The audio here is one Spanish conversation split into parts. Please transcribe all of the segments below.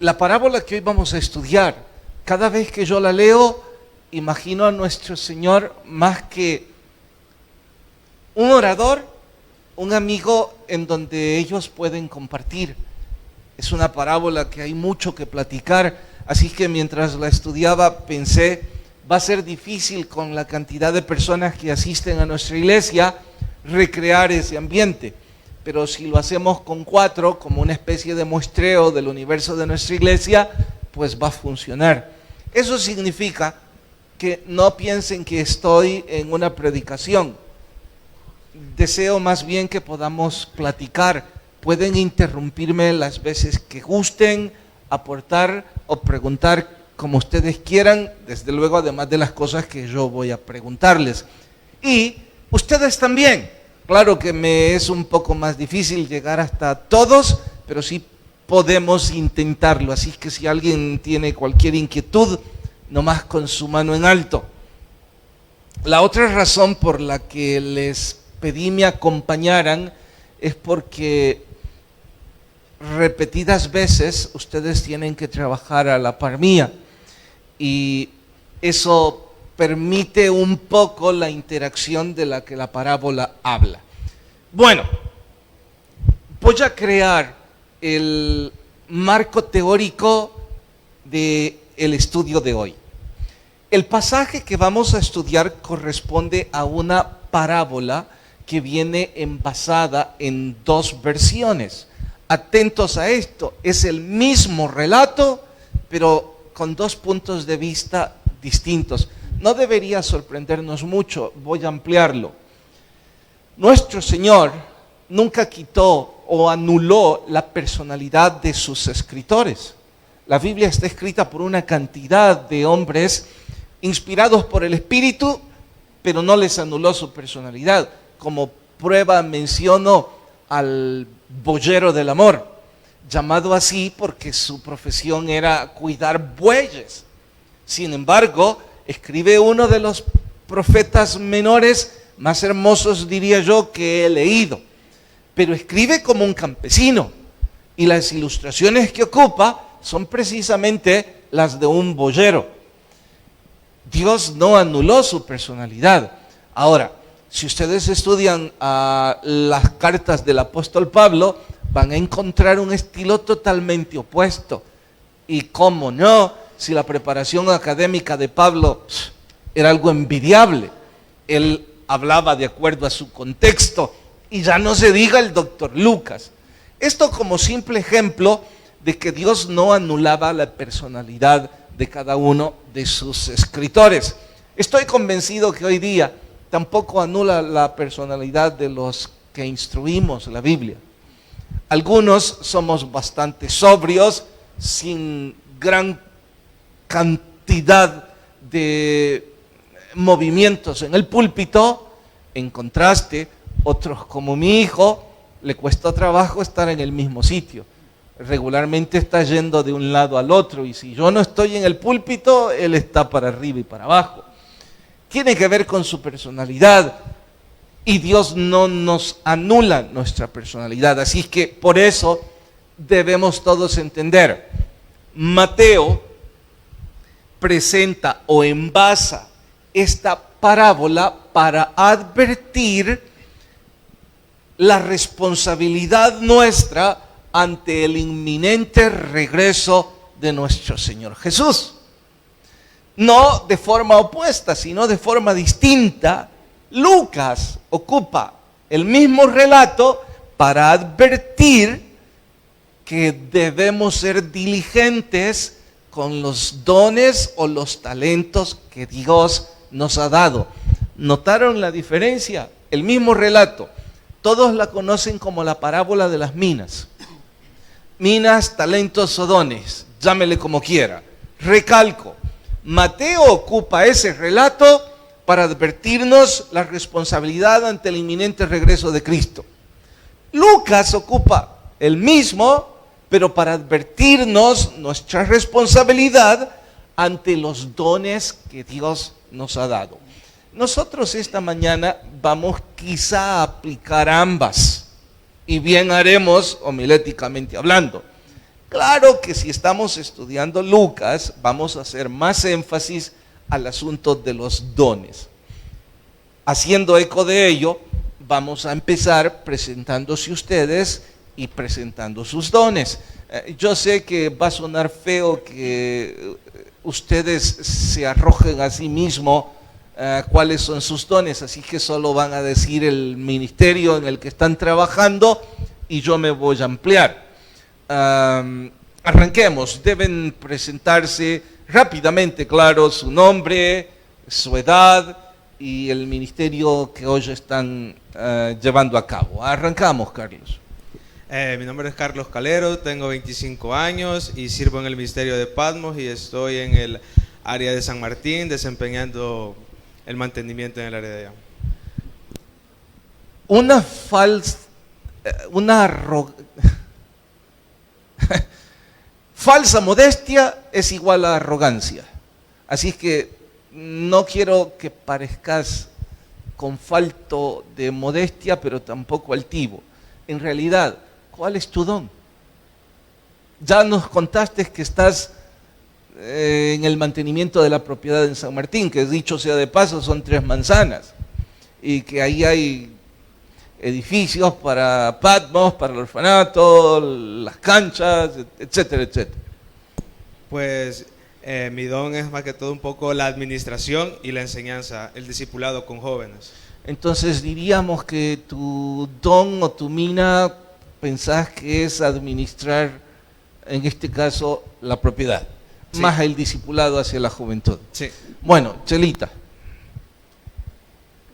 La parábola que hoy vamos a estudiar, cada vez que yo la leo, imagino a nuestro Señor más que un orador, un amigo en donde ellos pueden compartir. Es una parábola que hay mucho que platicar, así que mientras la estudiaba pensé, va a ser difícil con la cantidad de personas que asisten a nuestra iglesia recrear ese ambiente. Pero si lo hacemos con 4, como una especie de muestreo del universo de nuestra iglesia, pues va a funcionar. Eso significa que no piensen que estoy en una predicación. Deseo más bien que podamos platicar. Pueden interrumpirme las veces que gusten, aportar o preguntar como ustedes quieran, desde luego, además de las cosas que yo voy a preguntarles. Y ustedes también. Claro que me es un poco más difícil llegar hasta todos, pero sí podemos intentarlo. Así que si alguien tiene cualquier inquietud, nomás con su mano en alto. La otra razón por la que les pedí me acompañaran es porque repetidas veces ustedes tienen que trabajar a la par mía. Y eso permite un poco la interacción de la que la parábola habla. Bueno, voy a crear el marco teórico del estudio de hoy. El pasaje que vamos a estudiar corresponde a una parábola que viene envasada en 2 versiones. Atentos a esto, es el mismo relato, pero con 2 puntos de vista distintos. No debería sorprendernos mucho, voy a ampliarlo. Nuestro Señor nunca quitó o anuló la personalidad de sus escritores. La Biblia está escrita por una cantidad de hombres inspirados por el Espíritu, pero no les anuló su personalidad. Como prueba menciono al boyero del amor, llamado así porque su profesión era cuidar bueyes. Sin embargo, escribe uno de los profetas menores más hermosos, diría yo, que he leído. Pero escribe como un campesino. Y las ilustraciones que ocupa son precisamente las de un boyero. Dios no anuló su personalidad. Ahora, si ustedes estudian las cartas del apóstol Pablo, van a encontrar un estilo totalmente opuesto. Y cómo no, si la preparación académica de Pablo era algo envidiable. Él hablaba de acuerdo a su contexto, y ya no se diga el doctor Lucas. Esto como simple ejemplo de que Dios no anulaba la personalidad de cada uno de sus escritores. Estoy convencido que hoy día tampoco anula la personalidad de los que instruimos la Biblia. Algunos somos bastante sobrios, sin gran cantidad de movimientos en el púlpito. En contraste, otros como mi hijo, le cuesta trabajo estar en el mismo sitio. Regularmente está yendo de un lado al otro, y si yo no estoy en el púlpito, él está para arriba y para abajo. Tiene que ver con su personalidad, y Dios no nos anula nuestra personalidad. Así que por eso debemos todos entender, Mateo presenta o envasa esta parábola para advertir la responsabilidad nuestra ante el inminente regreso de nuestro Señor Jesús. No de forma opuesta, sino de forma distinta. Lucas ocupa el mismo relato para advertir que debemos ser diligentes con los dones o los talentos que Dios nos ha dado. ¿Notaron la diferencia? El mismo relato. Todos la conocen como la parábola de las minas. Minas, talentos o dones, llámele como quiera. Recalco, Mateo ocupa ese relato para advertirnos la responsabilidad ante el inminente regreso de Cristo. Lucas ocupa el mismo, pero para advertirnos nuestra responsabilidad ante los dones que Dios nos ha dado. Nosotros esta mañana vamos quizá a aplicar ambas, y bien haremos homiléticamente hablando. Claro que si estamos estudiando Lucas, vamos a hacer más énfasis al asunto de los dones. Haciendo eco de ello, vamos a empezar presentándose ustedes y presentando sus dones. Yo sé que va a sonar feo que ustedes se arrojen a sí mismos cuáles son sus dones, así que solo van a decir el ministerio en el que están trabajando y yo me voy a ampliar. Arranquemos, deben presentarse rápidamente, claro, su nombre, su edad y el ministerio que hoy están llevando a cabo. Arrancamos, Carlos. Mi nombre es Carlos Calero, tengo 25 años y sirvo en el ministerio de Patmos y estoy en el área de San Martín desempeñando el mantenimiento en el área de allá. Falsa modestia es igual a arrogancia. Así es que no quiero que parezcas con falto de modestia, pero tampoco altivo. En realidad, ¿cuál es tu don? Ya nos contaste que estás en el mantenimiento de la propiedad en San Martín, que dicho sea de paso son 3 manzanas, y que ahí hay edificios para Patmos, para el orfanato, las canchas, etcétera, etcétera. Pues mi don es más que todo un poco la administración y la enseñanza, el discipulado con jóvenes. Entonces diríamos que tu don o tu mina pensás que es administrar, en este caso, la propiedad, sí, más el discipulado hacia la juventud. Sí. Bueno, Chelita.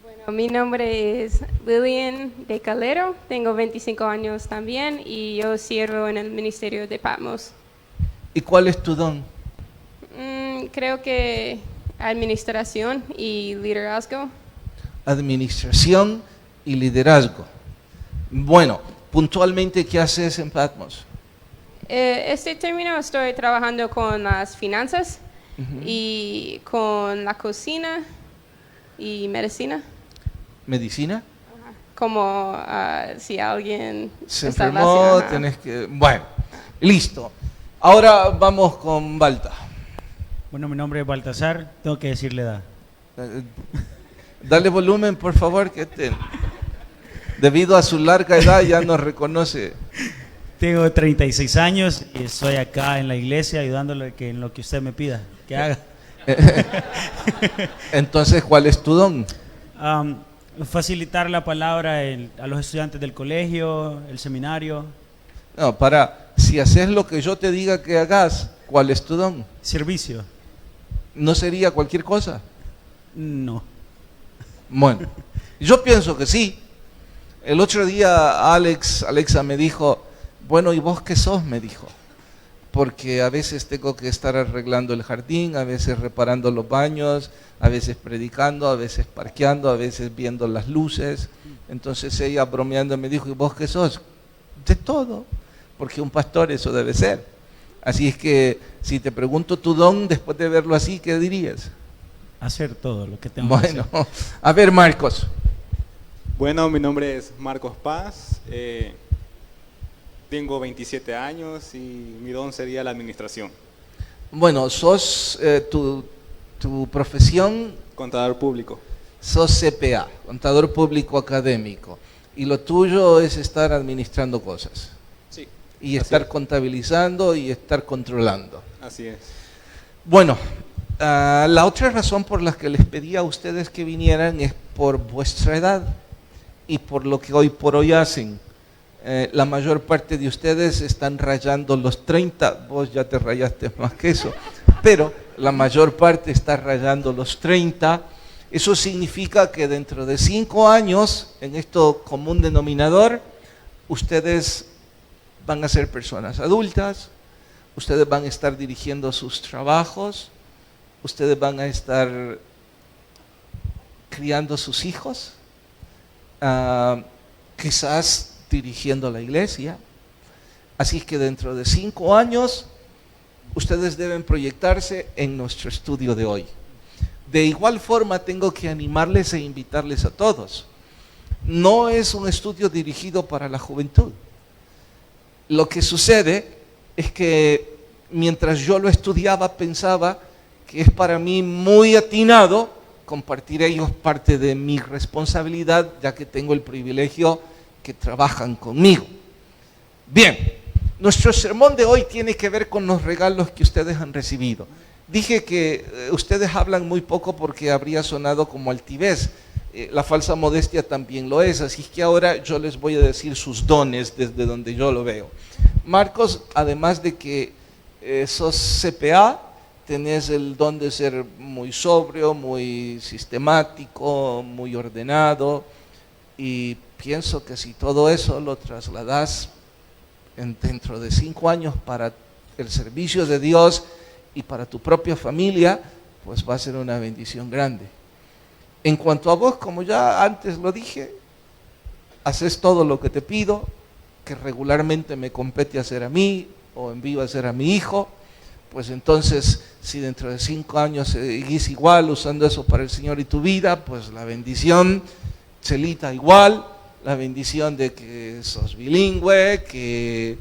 Bueno, mi nombre es Lilian de Calero, tengo 25 años también y yo sirvo en el ministerio de Patmos. ¿Y cuál es tu don? Creo que administración y liderazgo. Administración y liderazgo. Bueno, puntualmente, ¿qué haces en Patmos? Este término estoy trabajando con las finanzas y con la cocina y medicina. ¿Medicina? Como si alguien se está enfermó, tenés que... Bueno, listo. Ahora vamos con Balta. Bueno, mi nombre es Baltasar, tengo que decirle edad. Dale volumen, por favor, que debido a su larga edad ya nos reconoce. Tengo 36 años y estoy acá en la iglesia ayudándole en lo que usted me pida que haga. Entonces, ¿cuál es tu don? Facilitar la palabra a los estudiantes del colegio, el seminario. No, si haces lo que yo te diga que hagas, ¿cuál es tu don? Servicio. ¿No sería cualquier cosa? No. Bueno, yo pienso que sí. El otro día Alexa me dijo, bueno, ¿y vos qué sos? Me dijo. Porque a veces tengo que estar arreglando el jardín, a veces reparando los baños, a veces predicando, a veces parqueando, a veces viendo las luces. Entonces ella bromeando me dijo, ¿y vos qué sos? De todo, porque un pastor eso debe ser. Así es que si te pregunto tu don, después de verlo así, ¿qué dirías? Hacer todo lo que tengo que hacer. Bueno, a ver, Marcos. Bueno, mi nombre es Marcos Paz, tengo 27 años y mi don sería la administración. Bueno, sos tu profesión... Contador público. Sos CPA, contador público académico, y lo tuyo es estar administrando cosas. Sí. Y estar contabilizando y estar controlando. Así es. Bueno, la otra razón por la que les pedí a ustedes que vinieran es por vuestra edad y por lo que hoy por hoy hacen. La mayor parte de ustedes están rayando los 30, vos ya te rayaste más que eso, pero la mayor parte está rayando los 30. Eso significa que dentro de 5 años, en esto común denominador, ustedes van a ser personas adultas, ustedes van a estar dirigiendo sus trabajos, ustedes van a estar criando sus hijos, quizás dirigiendo la iglesia. Así que dentro de 5 años, ustedes deben proyectarse en nuestro estudio de hoy. De igual forma, tengo que animarles e invitarles a todos. No es un estudio dirigido para la juventud. Lo que sucede es que mientras yo lo estudiaba pensaba que es para mí muy atinado compartir ellos parte de mi responsabilidad, ya que tengo el privilegio que trabajan conmigo. Bien, nuestro sermón de hoy tiene que ver con los regalos que ustedes han recibido. Dije que ustedes hablan muy poco porque habría sonado como altivez. La falsa modestia también lo es, así que ahora yo les voy a decir sus dones desde donde yo lo veo. Marcos, además de que sos CPA, tenés el don de ser muy sobrio, muy sistemático, muy ordenado, y pienso que si todo eso lo trasladás dentro de 5 años para el servicio de Dios y para tu propia familia, pues va a ser una bendición grande. En cuanto a vos, como ya antes lo dije, haces todo lo que te pido, que regularmente me compete hacer a mí o envío a hacer a mi hijo. Pues entonces, si dentro de 5 años seguís igual usando eso para el Señor y tu vida, pues la bendición, Chelita, igual, la bendición de que sos bilingüe, que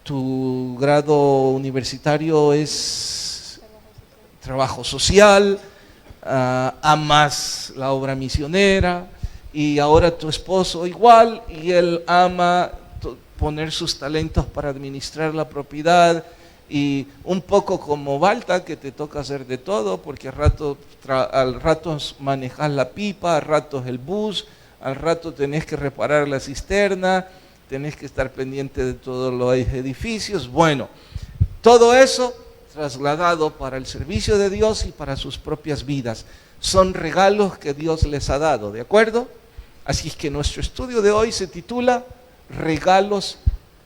tu grado universitario es trabajo social, amas la obra misionera, y ahora tu esposo igual, y él ama poner sus talentos para administrar la propiedad, y un poco como Balta, que te toca hacer de todo, porque al rato manejas la pipa, al rato el bus, al rato tenés que reparar la cisterna, tenés que estar pendiente de todos los edificios. Bueno, todo eso trasladado para el servicio de Dios y para sus propias vidas. Son regalos que Dios les ha dado, ¿de acuerdo? Así es que nuestro estudio de hoy se titula Regalos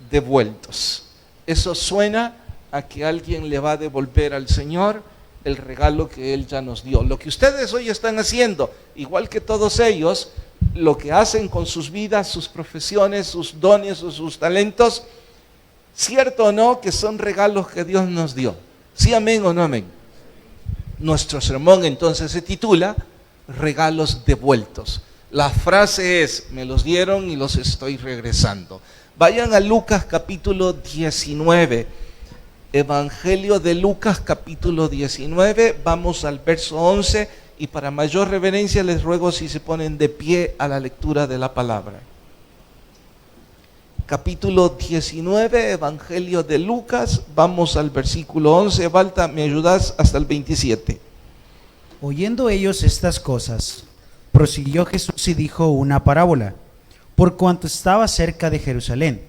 devueltos. Eso suena a que alguien le va a devolver al Señor el regalo que Él ya nos dio. Lo que ustedes hoy están haciendo, igual que todos ellos, lo que hacen con sus vidas, sus profesiones, sus dones o sus talentos, ¿cierto o no que son regalos que Dios nos dio? ¿Sí, amén o no amén? Nuestro sermón entonces se titula Regalos devueltos. La frase es, me los dieron y los estoy regresando. Vayan a Lucas capítulo 19, Evangelio de Lucas capítulo 19, vamos al verso 11, y para mayor reverencia les ruego si se ponen de pie a la lectura de la palabra. Capítulo 19, Evangelio de Lucas, vamos al versículo 11, Balta, ¿me ayudas hasta el 27? Oyendo ellos estas cosas, prosiguió Jesús y dijo una parábola, por cuanto estaba cerca de Jerusalén,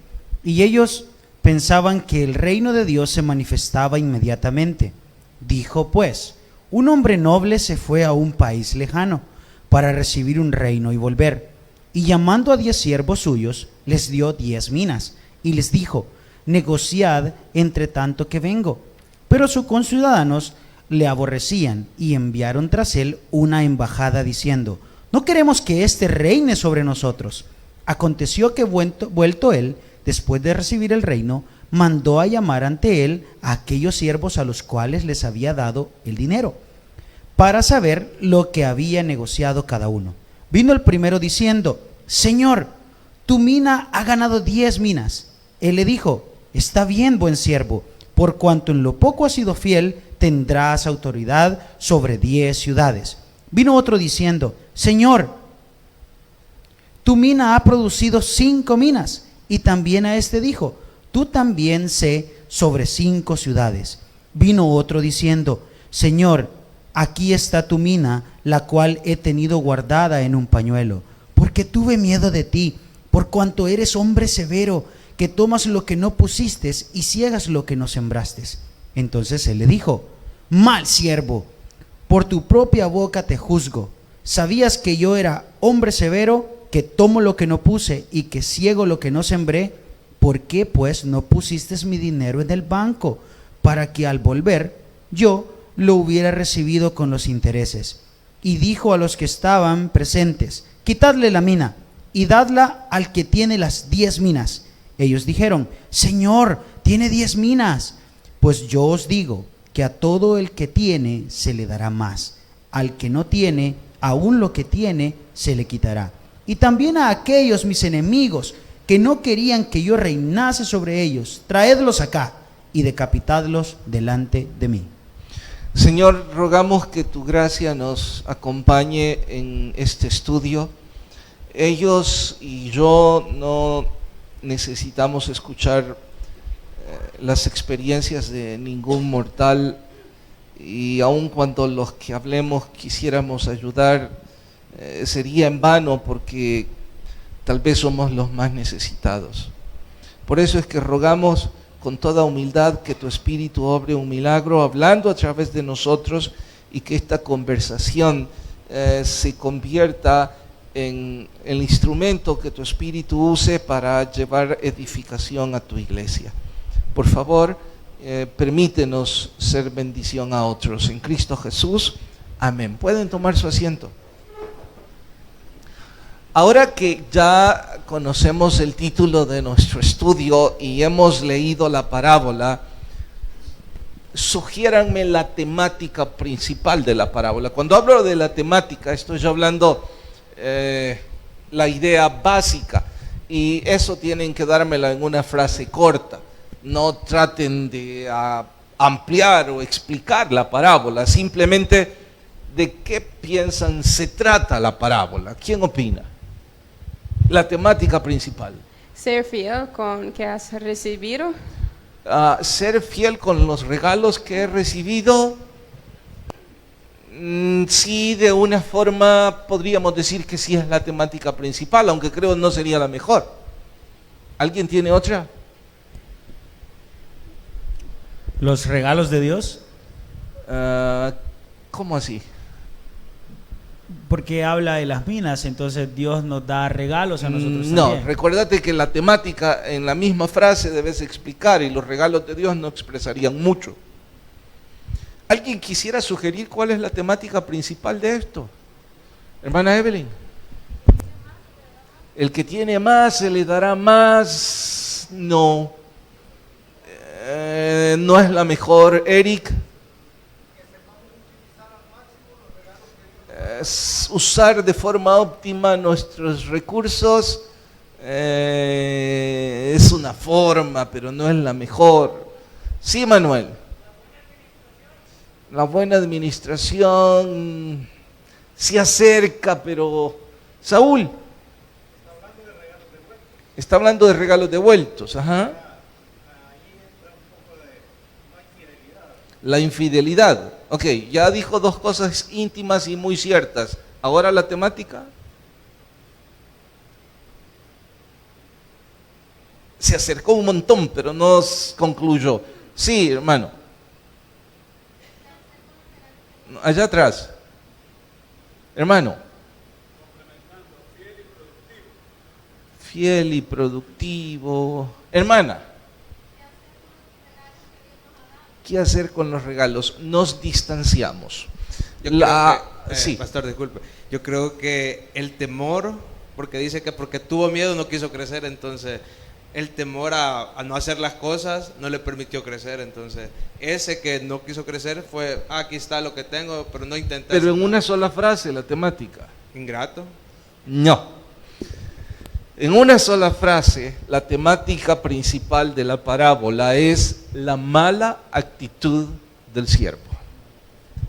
y ellos pensaban que el reino de Dios se manifestaba inmediatamente. Dijo pues, un hombre noble se fue a un país lejano para recibir un reino y volver, y llamando a 10 siervos suyos, les dio 10 minas, y les dijo, negociad entre tanto que vengo. Pero sus conciudadanos le aborrecían, y enviaron tras él una embajada diciendo, no queremos que éste reine sobre nosotros. Aconteció que vuelto él, después de recibir el reino, mandó a llamar ante él a aquellos siervos a los cuales les había dado el dinero, para saber lo que había negociado cada uno. Vino el primero diciendo, Señor, tu mina ha ganado 10 minas. Él le dijo, está bien, buen siervo, por cuanto en lo poco has sido fiel, tendrás autoridad sobre 10 ciudades. Vino otro diciendo, Señor, tu mina ha producido 5 minas. Y también a este dijo, tú también sé sobre 5 ciudades. Vino otro diciendo, Señor, aquí está tu mina, la cual he tenido guardada en un pañuelo, porque tuve miedo de ti, por cuanto eres hombre severo, que tomas lo que no pusiste y ciegas lo que no sembraste. Entonces él le dijo, mal siervo, por tu propia boca te juzgo. ¿Sabías que yo era hombre severo, que tomo lo que no puse y que ciego lo que no sembré? ¿Por qué pues no pusiste mi dinero en el banco, para que al volver yo lo hubiera recibido con los intereses? Y dijo a los que estaban presentes, quitadle la mina y dadla al que tiene las 10 minas. Ellos dijeron, Señor, tiene 10 minas. Pues yo os digo que a todo el que tiene se le dará más, al que no tiene, aún lo que tiene se le quitará. Y también a aquellos mis enemigos que no querían que yo reinase sobre ellos. Traedlos acá y decapitadlos delante de mí. Señor, rogamos que tu gracia nos acompañe en este estudio. Ellos y yo no necesitamos escuchar las experiencias de ningún mortal, y aun cuando los que hablemos quisiéramos ayudar, sería en vano, porque tal vez somos los más necesitados. Por eso es que rogamos con toda humildad que tu Espíritu obre un milagro hablando a través de nosotros, y que esta conversación se convierta en el instrumento que tu Espíritu use para llevar edificación a tu iglesia. Por favor, permítenos ser bendición a otros. En Cristo Jesús, amén. Pueden tomar su asiento. Ahora que ya conocemos el título de nuestro estudio y hemos leído la parábola, sugiéranme la temática principal de la parábola. Cuando hablo de la temática, estoy hablando la idea básica, y eso tienen que dármela en una frase corta. No traten de ampliar o explicar la parábola, simplemente de qué piensan se trata la parábola. ¿Quién opina? La temática principal. Ser fiel con que has recibido. Ser fiel con los regalos que he recibido. Sí, de una forma podríamos decir que sí es la temática principal, aunque creo no sería la mejor. ¿Alguien tiene otra? ¿Los regalos de Dios? ¿Cómo así? Porque habla de las minas, entonces Dios nos da regalos a nosotros No, también. recuérdate que la temática en la misma frase debes explicar, y los regalos de Dios no expresarían mucho. ¿Alguien quisiera sugerir cuál es la temática principal de esto? Hermana Evelyn. El que tiene más se le dará más. No. No es la mejor. Eric. Usar de forma óptima nuestros recursos es una forma, pero no es la mejor. Sí, Manuel. La buena administración se acerca, pero Saúl está hablando de regalos devueltos. Ajá. La infidelidad. Ok, ya dijo dos cosas íntimas y muy ciertas. Ahora la temática. Se acercó un montón, pero no concluyó. Sí, hermano. Allá atrás. Hermano. Fiel y productivo. Hermana. ¿Qué hacer con los regalos? Nos distanciamos. Yo creo que, sí. Pastor, disculpe. Yo creo que el temor, porque dice que porque tuvo miedo no quiso crecer, entonces el temor a no hacer las cosas no le permitió crecer. Entonces ese que no quiso crecer fue, aquí está lo que tengo, pero no intenté. Pero en una sola frase la temática. Ingrato. No. En una sola frase, la temática principal de la parábola es la mala actitud del siervo.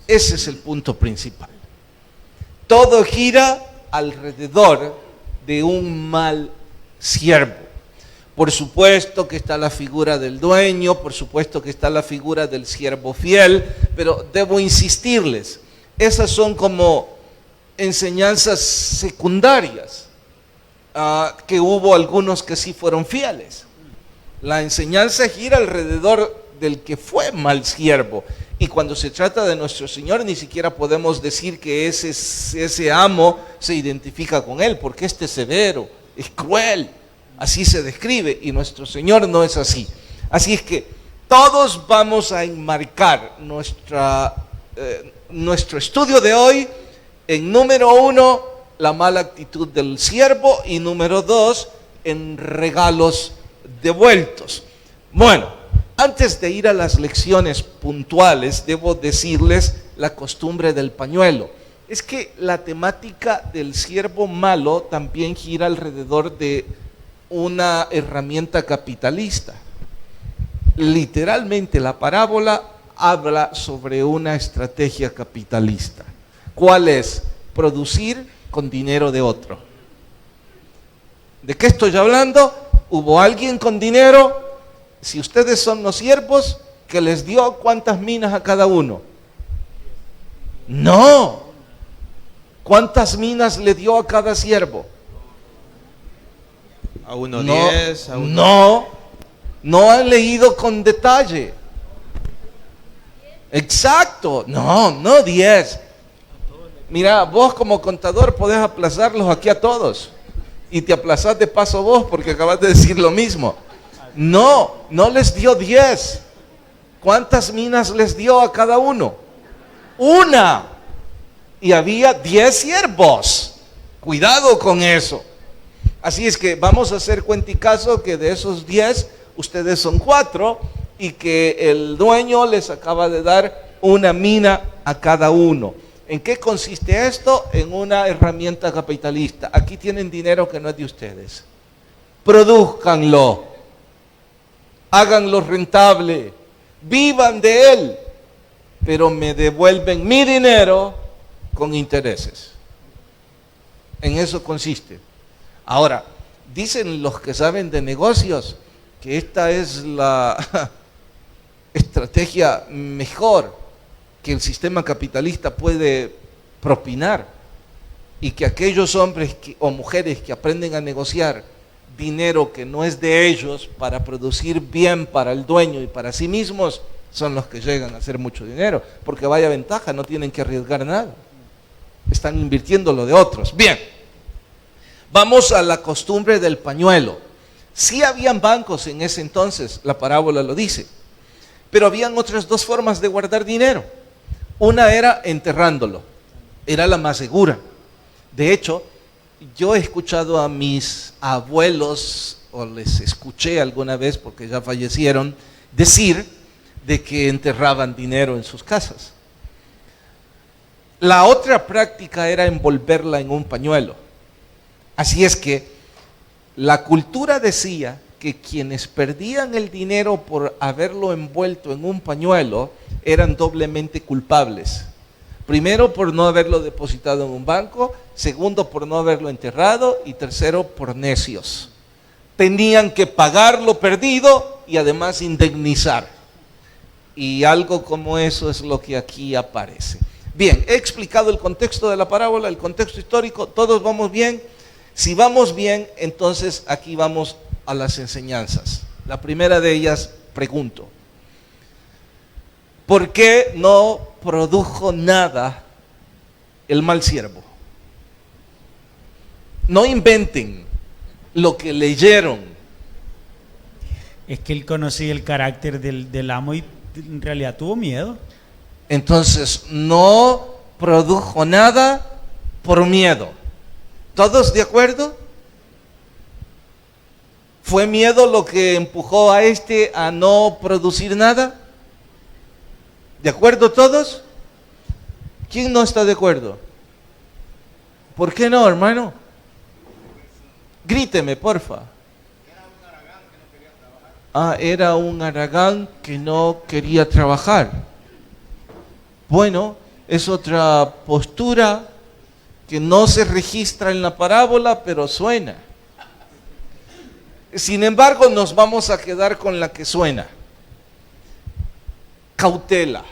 Ese es el punto principal. Todo gira alrededor de un mal siervo. Por supuesto que está la figura del dueño, por supuesto que está la figura del siervo fiel, pero debo insistirles, esas son como enseñanzas secundarias. Que hubo algunos que sí fueron fieles. La enseñanza gira alrededor del que fue mal siervo, y cuando se trata de nuestro Señor ni siquiera podemos decir que ese amo se identifica con él, porque este es severo, es cruel, así se describe, y nuestro Señor no es así. Así es que todos vamos a enmarcar nuestro estudio de hoy en número 1, la mala actitud del siervo, y número 2, en regalos devueltos. Bueno, antes de ir a las lecciones puntuales, debo decirles la costumbre del pañuelo. Es que la temática del siervo malo también gira alrededor de una herramienta capitalista. Literalmente la parábola habla sobre una estrategia capitalista. ¿Cuál es? Producir con dinero de otro. ¿De qué estoy hablando? Hubo alguien con dinero, si ustedes son los siervos, que les dio ¿cuántas minas a cada uno? No. ¿Cuántas minas le dio a cada siervo? A uno No, 10, a uno... no han leído con detalle. Exacto, no 10. Mira, vos como contador podés aplazarlos aquí a todos. Y te aplazás de paso vos porque acabas de decir lo mismo. No les dio 10. ¿Cuántas minas les dio a cada uno? Una. Y había 10 siervos. Cuidado con eso. Así es que vamos a hacer cuenticazo que de esos 10, ustedes son 4 y que el dueño les acaba de dar una mina a cada uno. ¿En qué consiste esto? En una herramienta capitalista. Aquí tienen dinero que no es de ustedes. Produzcanlo. Háganlo rentable. Vivan de él. Pero me devuelven mi dinero con intereses. En eso consiste. Ahora, dicen los que saben de negocios que esta es la estrategia mejor que el sistema capitalista puede propinar, y que aquellos hombres o mujeres que aprenden a negociar dinero que no es de ellos para producir bien para el dueño y para sí mismos, son los que llegan a hacer mucho dinero, porque vaya ventaja, no tienen que arriesgar nada, están invirtiendo lo de otros. Bien, vamos a la costumbre del pañuelo. Sí habían bancos en ese entonces, la parábola lo dice, pero habían otras dos formas de guardar dinero. Una era enterrándolo, era la más segura. De hecho, yo he escuchado a mis abuelos, o les escuché alguna vez porque ya fallecieron, decir de que enterraban dinero en sus casas. La otra práctica era envolverla en un pañuelo. Así es que la cultura decía que quienes perdían el dinero por haberlo envuelto en un pañuelo eran doblemente culpables. Primero, por no haberlo depositado en un banco; segundo, por no haberlo enterrado; y tercero, por necios. Tenían que pagar lo perdido y además indemnizar. Y algo como eso es lo que aquí aparece. Bien, he explicado el contexto de la parábola, el contexto histórico. ¿Todos vamos bien? Si vamos bien, entonces aquí vamos a las enseñanzas. La primera de ellas, pregunto: ¿por qué no produjo nada el mal siervo? No inventen lo que leyeron. Es que él conocía el carácter del amo y en realidad tuvo miedo. Entonces, no produjo nada por miedo. ¿Todos de acuerdo? ¿Fue miedo lo que empujó a este a no producir nada? ¿De acuerdo todos? ¿Quién no está de acuerdo? ¿Por qué no, hermano? Gríteme, porfa. Era un haragán que no quería trabajar. Bueno, es otra postura que no se registra en la parábola, pero suena. Sin embargo, nos vamos a quedar con la que suena. Cautela,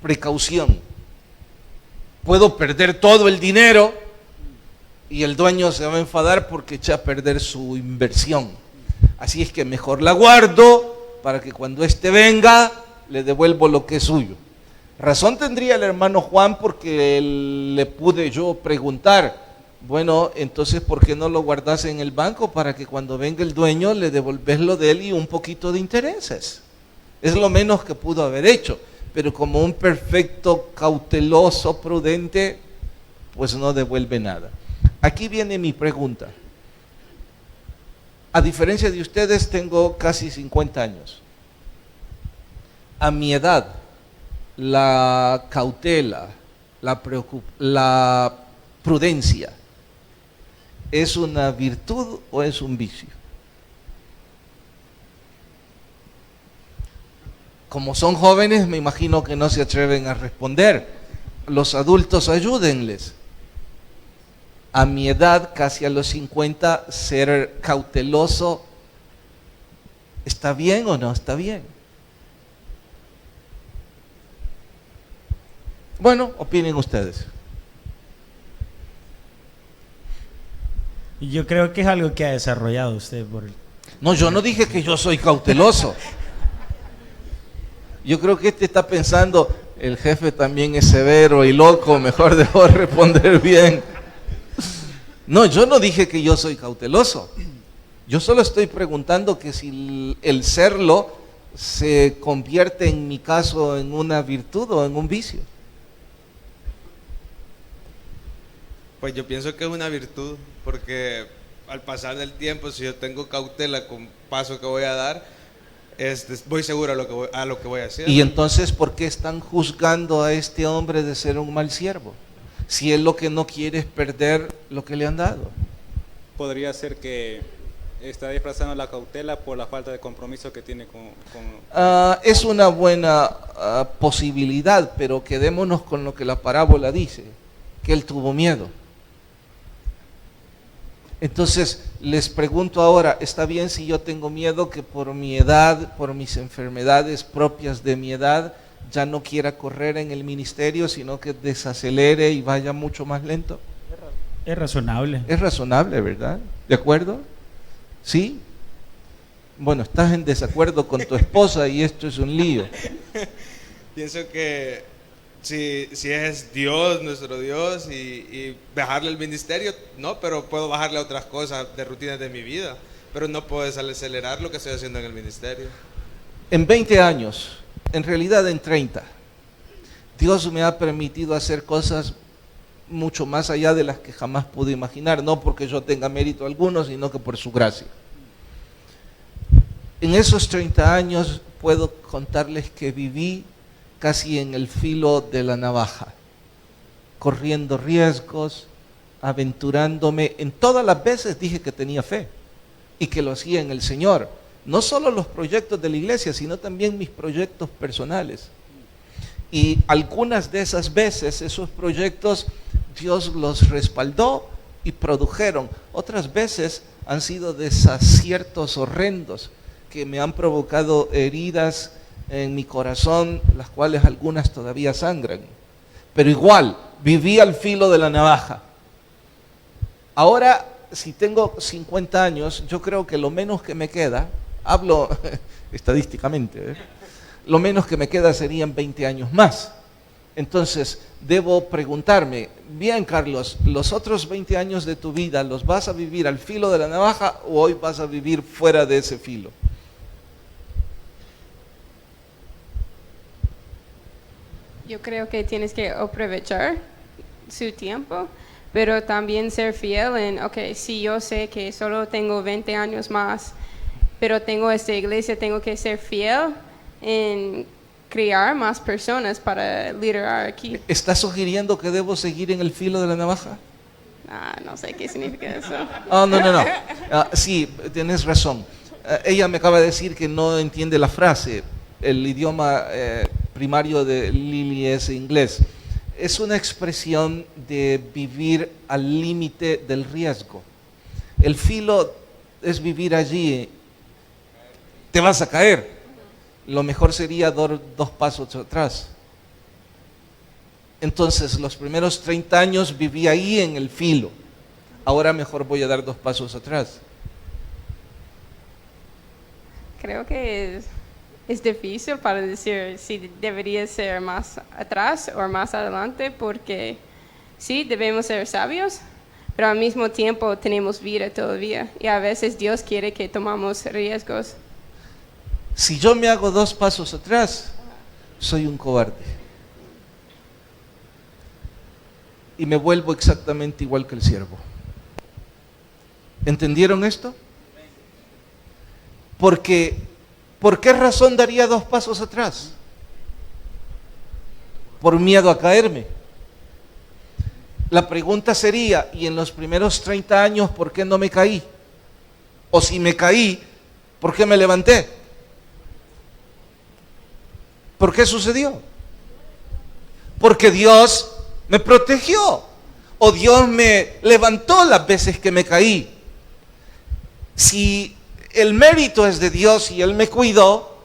precaución. Puedo perder todo el dinero y el dueño se va a enfadar porque eché a perder su inversión. Así es que mejor la guardo para que cuando éste venga le devuelvo lo que es suyo. Razón tendría el hermano Juan, porque le pude yo preguntar: bueno, entonces ¿por qué no lo guardas en el banco para que cuando venga el dueño le devolves lo de él y un poquito de intereses? Es lo menos que pudo haber hecho, pero como un perfecto cauteloso, prudente, pues no devuelve nada. Aquí viene mi pregunta. A diferencia de ustedes, tengo casi 50 años. A mi edad, la cautela, la prudencia, ¿Es una virtud o es un vicio? Como son jóvenes, me imagino que no se atreven a responder. Los adultos, ayúdenles. A mi edad, casi a los 50, ser cauteloso, ¿está bien o no está bien? Bueno, opinen ustedes. Yo creo que es algo que ha desarrollado usted por el... No, yo no dije que yo soy cauteloso. Yo creo que este está pensando, el jefe también es severo y loco, mejor debo responder bien. No, yo no dije que yo soy cauteloso. Yo solo estoy preguntando que si el serlo se convierte en mi caso en una virtud o en un vicio. Pues yo pienso que es una virtud, porque al pasar del tiempo, si yo tengo cautela con paso que voy a dar, voy seguro a lo que voy a hacer. Y entonces, ¿por qué están juzgando a este hombre de ser un mal siervo? Si él lo que no quiere es perder lo que le han dado. Podría ser que está disfrazando la cautela por la falta de compromiso que tiene con Es una buena posibilidad, pero quedémonos con lo que la parábola dice, que él tuvo miedo. Entonces, les pregunto ahora, ¿está bien si yo tengo miedo que por mi edad, por mis enfermedades propias de mi edad, ya no quiera correr en el ministerio, sino que desacelere y vaya mucho más lento? Es razonable. Es razonable, ¿verdad? ¿De acuerdo? ¿Sí? Bueno, estás en desacuerdo con tu esposa y esto es un lío. Pienso que si es Dios, nuestro Dios, y bajarle el ministerio, no, pero puedo bajarle a otras cosas de rutinas de mi vida, pero no puedo acelerar lo que estoy haciendo en el ministerio. En 20 años, en realidad en 30, Dios me ha permitido hacer cosas mucho más allá de las que jamás pude imaginar, no porque yo tenga mérito alguno, sino que por su gracia. En esos 30 años puedo contarles que viví casi en el filo de la navaja, corriendo riesgos, aventurándome. En todas las veces dije que tenía fe y que lo hacía en el Señor. No solo los proyectos de la iglesia, sino también mis proyectos personales. Y algunas de esas veces, esos proyectos, Dios los respaldó y produjeron. Otras veces han sido desaciertos horrendos que me han provocado heridas en mi corazón, las cuales algunas todavía sangran. Pero igual, viví al filo de la navaja. Ahora, si tengo 50 años, yo creo que lo menos que me queda, hablo estadísticamente, lo menos que me queda serían 20 años más. Entonces, debo preguntarme, bien Carlos, ¿los otros 20 años de tu vida los vas a vivir al filo de la navaja o hoy vas a vivir fuera de ese filo? Yo creo que tienes que aprovechar su tiempo, pero también ser fiel en, ok, si yo sé que solo tengo 20 años más, pero tengo esta iglesia, tengo que ser fiel en crear más personas para liderar aquí. ¿Estás sugiriendo que debo seguir en el filo de la navaja? No sé qué significa eso. Oh, no. Sí, tienes razón. Ella me acaba de decir que no entiende la frase. El idioma primario de Lily es inglés. Es una expresión de vivir al límite del riesgo. El filo es vivir allí. Te vas a caer. Lo mejor sería dar 2 pasos atrás. Entonces, los primeros 30 años viví ahí en el filo. Ahora mejor voy a dar 2 pasos atrás. Creo que es difícil para decir si debería ser más atrás o más adelante, porque sí, debemos ser sabios, pero al mismo tiempo tenemos vida todavía y a veces Dios quiere que tomamos riesgos. Si yo me hago 2 pasos atrás, soy un cobarde. Y me vuelvo exactamente igual que el siervo. ¿Entendieron esto? Porque, ¿por qué razón daría 2 pasos atrás? Por miedo a caerme. La pregunta sería, ¿y en los primeros 30 años por qué no me caí? O si me caí, ¿por qué me levanté? ¿Por qué sucedió? Porque Dios me protegió o Dios me levantó las veces que me caí. Si el mérito es de Dios y Él me cuidó,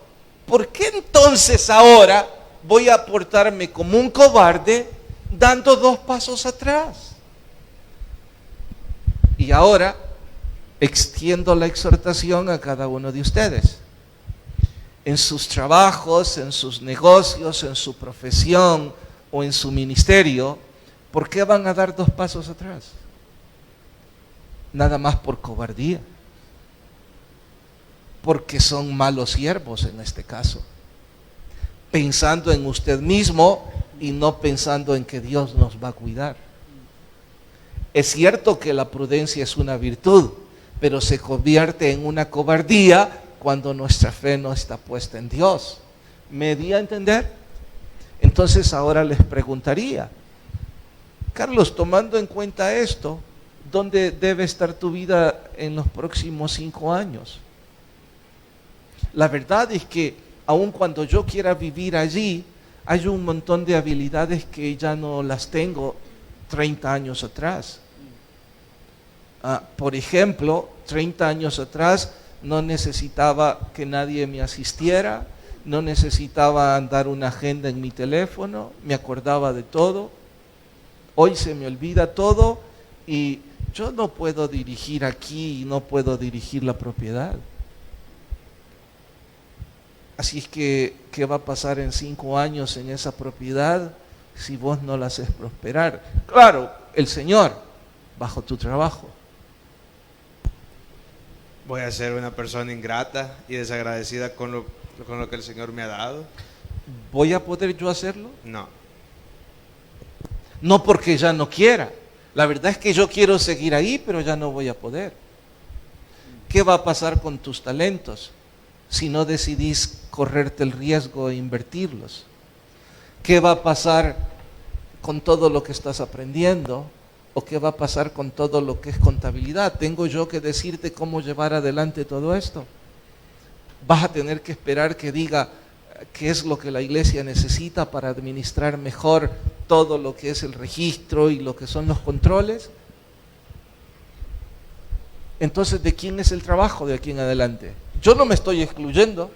¿por qué entonces ahora voy a portarme como un cobarde dando 2 pasos atrás? Y ahora extiendo la exhortación a cada uno de ustedes. En sus trabajos, en sus negocios, en su profesión o en su ministerio, ¿por qué van a dar 2 pasos atrás? Nada más por cobardía. Porque son malos siervos en este caso. Pensando en usted mismo y no pensando en que Dios nos va a cuidar. Es cierto que la prudencia es una virtud, pero se convierte en una cobardía cuando nuestra fe no está puesta en Dios. ¿Me di a entender? Entonces ahora les preguntaría, Carlos, tomando en cuenta esto, ¿dónde debe estar tu vida en los próximos 5 años? La verdad es que aun cuando yo quiera vivir allí, hay un montón de habilidades que ya no las tengo 30 años atrás. Por ejemplo, 30 años atrás no necesitaba que nadie me asistiera, no necesitaba andar una agenda en mi teléfono, me acordaba de todo. Hoy se me olvida todo y yo no puedo dirigir aquí y no puedo dirigir la propiedad. Así es que, ¿qué va a pasar en 5 años en esa propiedad si vos no la haces prosperar? Claro, el Señor, bajo tu trabajo. Voy a ser una persona ingrata y desagradecida con lo que el Señor me ha dado. ¿Voy a poder yo hacerlo? No. No porque ya no quiera. La verdad es que yo quiero seguir ahí, pero ya no voy a poder. ¿Qué va a pasar con tus talentos si no decidís correrte el riesgo de invertirlos? ¿Qué va a pasar con todo lo que estás aprendiendo? ¿O qué va a pasar con todo lo que es contabilidad? ¿Tengo yo que decirte cómo llevar adelante todo esto? ¿Vas a tener que esperar que diga qué es lo que la iglesia necesita para administrar mejor todo lo que es el registro y lo que son los controles? Entonces, ¿de quién es el trabajo de aquí en adelante? Yo no me estoy excluyendo.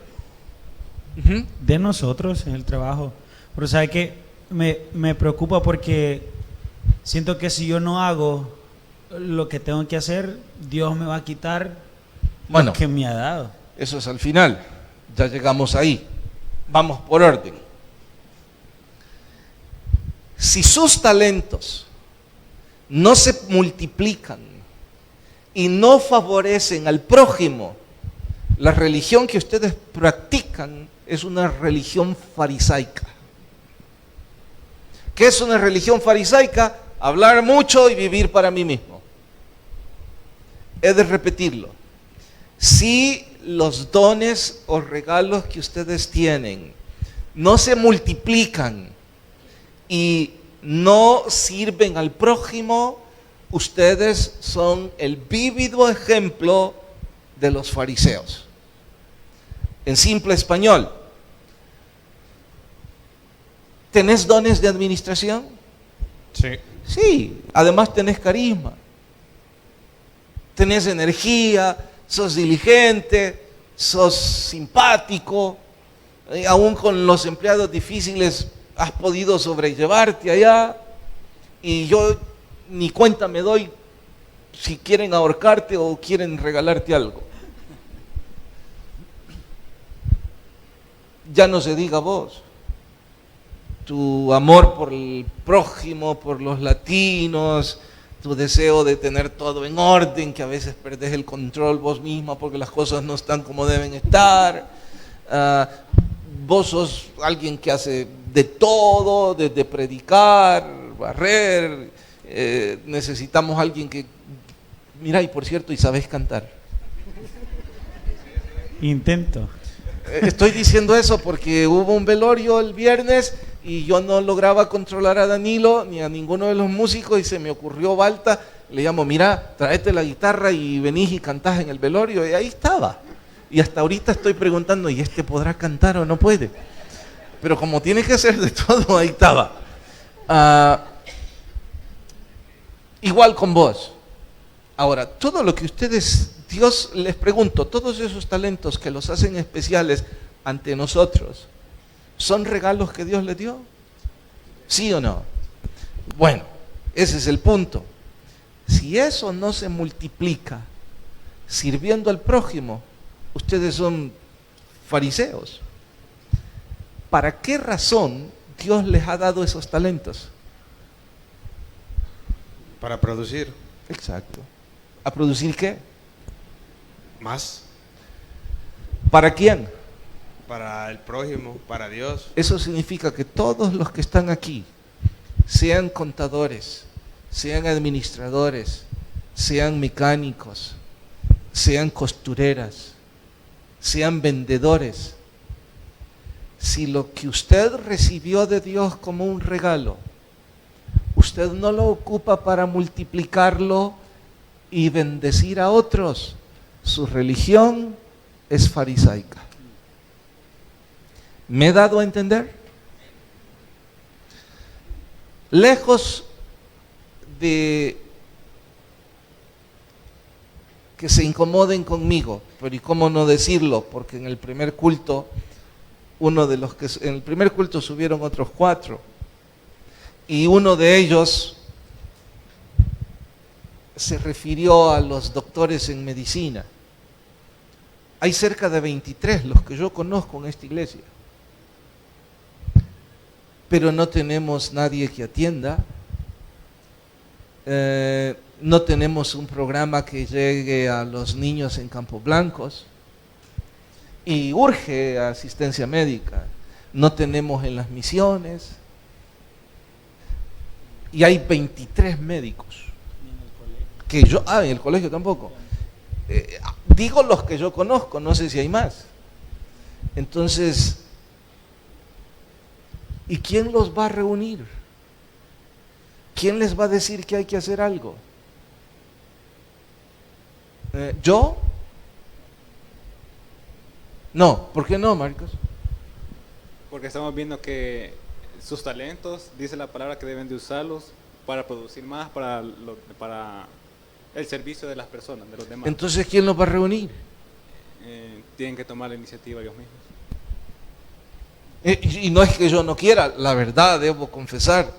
De nosotros en el trabajo. Pero ¿sabe qué? Me preocupa porque siento que si yo no hago lo que tengo que hacer, Dios me va a quitar lo que me ha dado. Eso es al final. Ya llegamos ahí. Vamos por orden. Si sus talentos no se multiplican y no favorecen al prójimo, la religión que ustedes practican es una religión farisaica. ¿Qué es una religión farisaica? Hablar mucho y vivir para mí mismo. He de repetirlo. Si los dones o regalos que ustedes tienen no se multiplican y no sirven al prójimo, ustedes son el vívido ejemplo de los fariseos. En simple español, ¿tenés dones de administración? Sí. Sí, además tenés carisma, tenés energía, sos diligente, sos simpático, aún con los empleados difíciles has podido sobrellevarte allá, y yo ni cuenta me doy si quieren ahorcarte o quieren regalarte algo. Ya no se diga vos. Tu amor por el prójimo, por los latinos, tu deseo de tener todo en orden, que a veces perdés el control vos misma porque las cosas no están como deben estar. Vos sos alguien que hace de todo, desde predicar, barrer. Necesitamos alguien que... Mira, y por cierto, y sabés cantar. Intento. Estoy diciendo eso porque hubo un velorio el viernes y yo no lograba controlar a Danilo ni a ninguno de los músicos y se me ocurrió Balta, le llamo, mira, tráete la guitarra y venís y cantás en el velorio, y ahí estaba. Y hasta ahorita estoy preguntando, ¿y este podrá cantar o no puede? Pero como tiene que hacer de todo, ahí estaba. Igual con vos. Ahora, todo lo que ustedes, Dios, les pregunto, todos esos talentos que los hacen especiales ante nosotros, ¿son regalos que Dios les dio? ¿Sí o no? Bueno, ese es el punto. Si eso no se multiplica sirviendo al prójimo, ustedes son fariseos. ¿Para qué razón Dios les ha dado esos talentos? Para producir Exacto. ¿A producir qué? más ¿Para quién? para el prójimo, para Dios. Eso significa que todos los que están aquí, sean contadores, sean administradores, sean mecánicos, sean costureras, sean vendedores, si lo que usted recibió de Dios como un regalo, usted no lo ocupa para multiplicarlo y bendecir a otros, su religión es farisaica. ¿Me he dado a entender? Lejos de que se incomoden conmigo, pero ¿y cómo no decirlo? Porque en el primer culto, en el primer culto subieron otros 4, y uno de ellos se refirió a los doctores en medicina. Hay cerca de 23 los que yo conozco en esta iglesia, pero no tenemos nadie que atienda, no tenemos un programa que llegue a los niños en Campos Blancos, y urge asistencia médica, no tenemos en las misiones, y hay 23 médicos, que yo, en el colegio tampoco, digo los que yo conozco, no sé si hay más. Entonces, ¿y quién los va a reunir? ¿Quién les va a decir que hay que hacer algo? ¿Yo? No, ¿por qué no, Marcos? Porque estamos viendo que sus talentos, dice la palabra que deben de usarlos para producir más, para el servicio de las personas, de los demás. Entonces, ¿quién los va a reunir? Tienen que tomar la iniciativa ellos mismos. Y no es que yo no quiera, la verdad, debo confesar,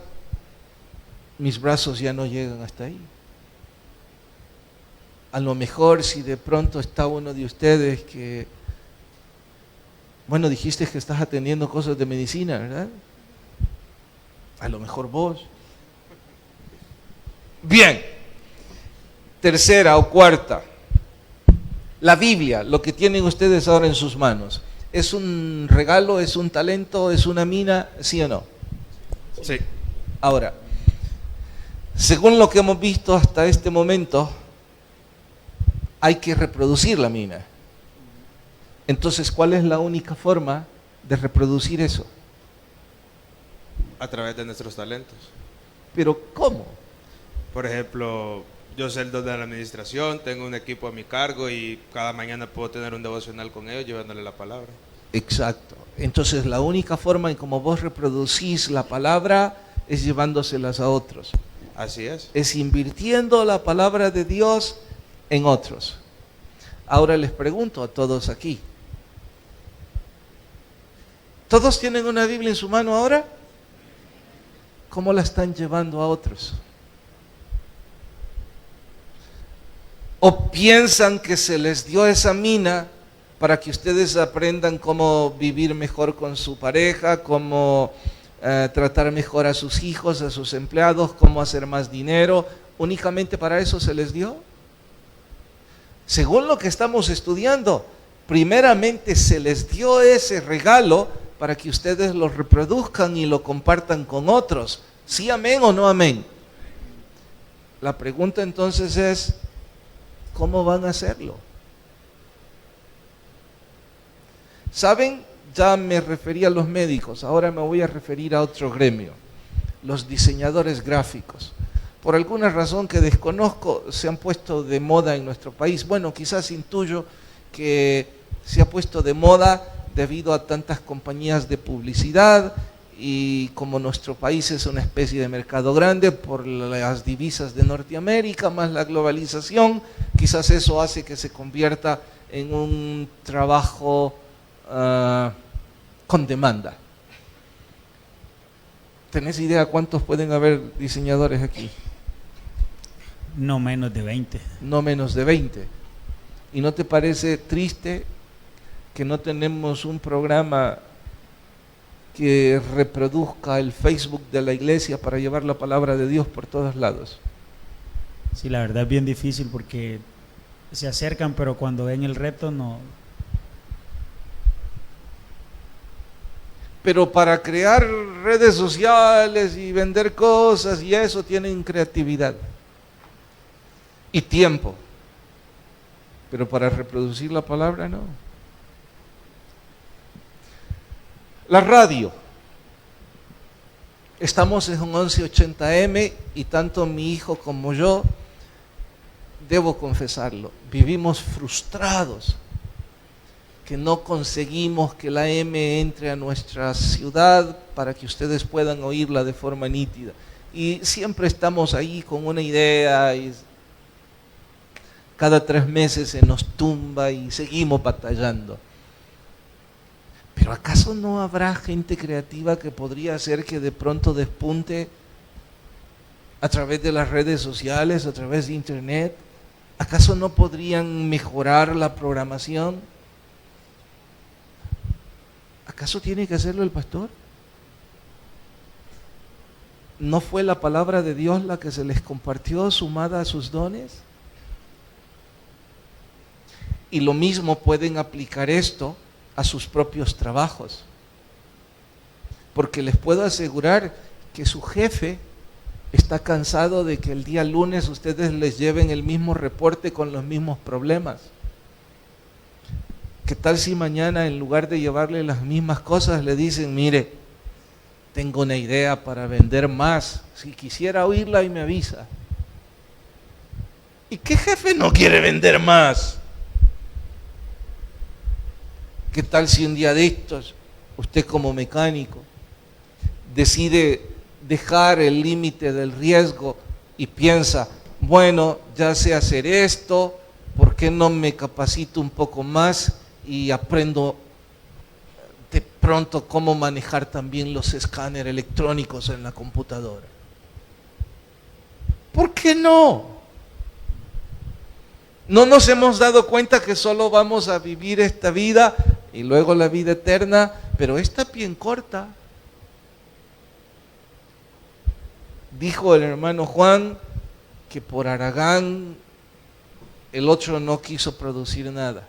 mis brazos ya no llegan hasta ahí. A lo mejor si de pronto está uno de ustedes que, bueno, dijiste que estás atendiendo cosas de medicina, ¿verdad? A lo mejor vos. Bien, tercera o cuarta, la Biblia, lo que tienen ustedes ahora en sus manos. ¿Es un regalo, es un talento, es una mina, sí o no? Sí. Ahora, según lo que hemos visto hasta este momento, hay que reproducir la mina. Entonces, ¿cuál es la única forma de reproducir eso? A través de nuestros talentos. ¿Pero cómo? Por ejemplo, yo soy el don de la administración, tengo un equipo a mi cargo y cada mañana puedo tener un devocional con ellos llevándole la palabra. Exacto. Entonces, la única forma en cómo vos reproducís la palabra es llevándoselas a otros. Así es. Es invirtiendo la palabra de Dios en otros. Ahora les pregunto a todos aquí. ¿Todos tienen una Biblia en su mano ahora? ¿Cómo la están llevando a otros? ¿O piensan que se les dio esa mina para que ustedes aprendan cómo vivir mejor con su pareja, cómo tratar mejor a sus hijos, a sus empleados, cómo hacer más dinero? ¿Únicamente para eso se les dio? Según lo que estamos estudiando, primeramente se les dio ese regalo para que ustedes lo reproduzcan y lo compartan con otros. ¿Sí, amén o no amén? La pregunta entonces es, ¿cómo van a hacerlo? ¿Saben? Ya me refería a los médicos, ahora me voy a referir a otro gremio, los diseñadores gráficos. Por alguna razón que desconozco, se han puesto de moda en nuestro país. Bueno, quizás intuyo que se ha puesto de moda debido a tantas compañías de publicidad, y como nuestro país es una especie de mercado grande por las divisas de Norteamérica más la globalización, quizás eso hace que se convierta en un trabajo con demanda. ¿Tenés idea cuántos pueden haber diseñadores aquí? No menos de 20. No menos de 20. ¿Y no te parece triste que no tenemos un programa que reproduzca el Facebook de la iglesia para llevar la palabra de Dios por todos lados? Sí, la verdad es bien difícil porque se acercan, pero cuando ven el reto no. Pero para crear redes sociales y vender cosas y eso tienen creatividad y tiempo. Pero para reproducir la palabra no. La radio. Estamos en un 1180M y tanto mi hijo como yo, debo confesarlo, vivimos frustrados que no conseguimos que la M entre a nuestra ciudad para que ustedes puedan oírla de forma nítida. Y siempre estamos ahí con una idea y cada 3 meses se nos tumba y seguimos batallando. Pero ¿acaso no habrá gente creativa que podría hacer que de pronto despunte a través de las redes sociales, a través de internet? ¿Acaso no podrían mejorar la programación? ¿Acaso tiene que hacerlo el pastor? ¿No fue la palabra de Dios la que se les compartió sumada a sus dones? Y lo mismo pueden aplicar esto a sus propios trabajos. Porque les puedo asegurar que su jefe está cansado de que el día lunes ustedes les lleven el mismo reporte con los mismos problemas. ¿Qué tal si mañana en lugar de llevarle las mismas cosas le dicen, mire, tengo una idea para vender más, si quisiera oírla y me avisa? ¿Y qué jefe no quiere vender más? ¿Qué tal si un día de estos usted como mecánico decide dejar el límite del riesgo y piensa, bueno, ya sé hacer esto, ¿por qué no me capacito un poco más y aprendo de pronto cómo manejar también los escáneres electrónicos en la computadora? ¿Por qué no? ¿No nos hemos dado cuenta que solo vamos a vivir esta vida y luego la vida eterna? Pero esta bien corta. Dijo el hermano Juan que por Aragán el otro no quiso producir nada.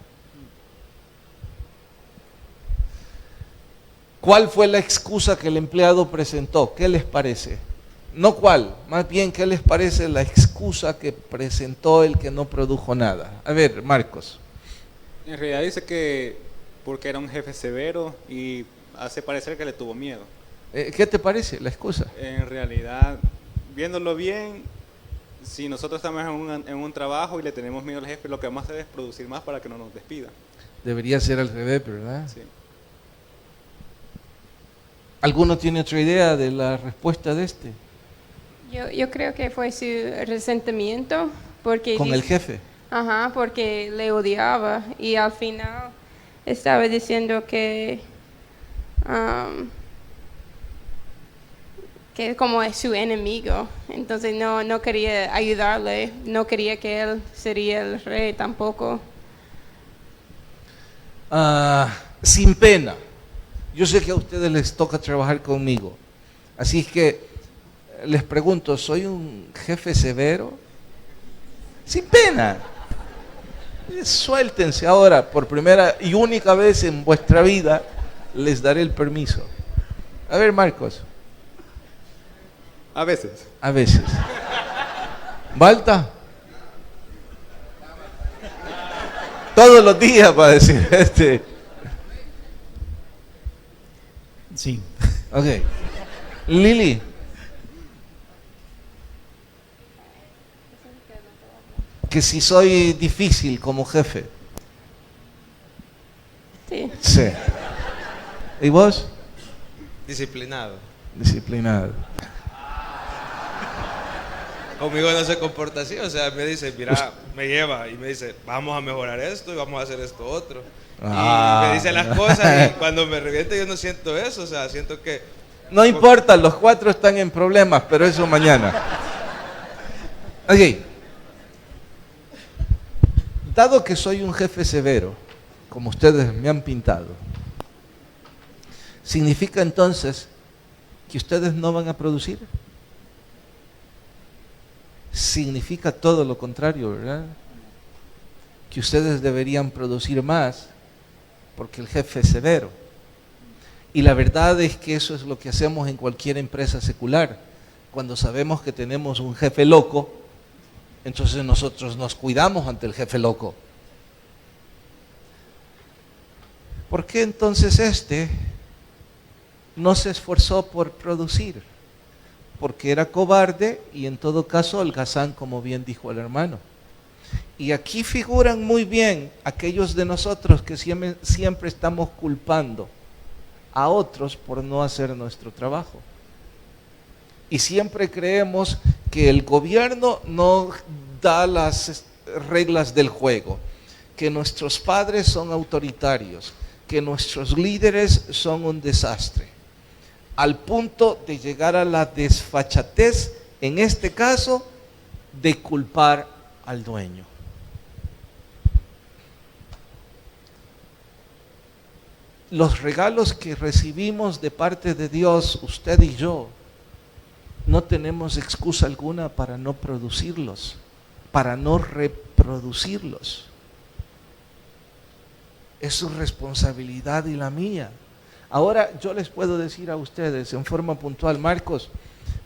¿Cuál fue la excusa que el empleado presentó? ¿Qué les parece? No cuál, más bien ¿qué les parece la excusa que presentó el que no produjo nada? A ver, Marcos. En realidad dice que porque era un jefe severo y hace parecer que le tuvo miedo. ¿Qué te parece la excusa? En realidad, viéndolo bien, si nosotros estamos en un trabajo y le tenemos miedo al jefe, lo que vamos a hacer es producir más para que no nos despida. Debería ser al revés, ¿verdad? Sí. ¿Alguno tiene otra idea de la respuesta de este? Yo creo que fue su resentimiento porque ¿Con el jefe? Ajá, porque le odiaba y al final estaba diciendo que como es su enemigo, entonces no quería ayudarle, no quería que él sería el rey tampoco. Sin pena. Yo sé que a ustedes les toca trabajar conmigo, así que les pregunto, ¿soy un jefe severo? Sin pena. Suéltense ahora, por primera y única vez en vuestra vida, les daré el permiso. A ver, Marcos. A veces. A veces. ¿Balta? Todos los días, para decir. Sí. Ok. Lili. Que si soy difícil como jefe. Sí. Sí. ¿Y vos? Disciplinado. Disciplinado. Conmigo no se comporta así, o sea, me dice, mira, me lleva y me dice, vamos a mejorar esto y vamos a hacer esto otro. Ah. Y me dice las cosas y cuando me revienta yo no siento eso, o sea, siento que... No importa, los 4 están en problemas, pero eso mañana. Ok. Dado que soy un jefe severo, como ustedes me han pintado, ¿significa entonces que ustedes no van a producir? Significa todo lo contrario, ¿verdad? Que ustedes deberían producir más porque el jefe es severo. Y la verdad es que eso es lo que hacemos en cualquier empresa secular. Cuando sabemos que tenemos un jefe loco, entonces nosotros nos cuidamos ante el jefe loco. ¿Por qué entonces este no se esforzó por producir? Porque era cobarde y en todo caso holgazán, como bien dijo el hermano. Y aquí figuran muy bien aquellos de nosotros que siempre estamos culpando a otros por no hacer nuestro trabajo. Y siempre creemos que el gobierno no da las reglas del juego, que nuestros padres son autoritarios, que nuestros líderes son un desastre, al punto de llegar a la desfachatez, en este caso, de culpar al dueño. Los regalos que recibimos de parte de Dios, usted y yo, no tenemos excusa alguna para no producirlos, para no reproducirlos. Es su responsabilidad y la mía. Ahora yo les puedo decir a ustedes en forma puntual, Marcos,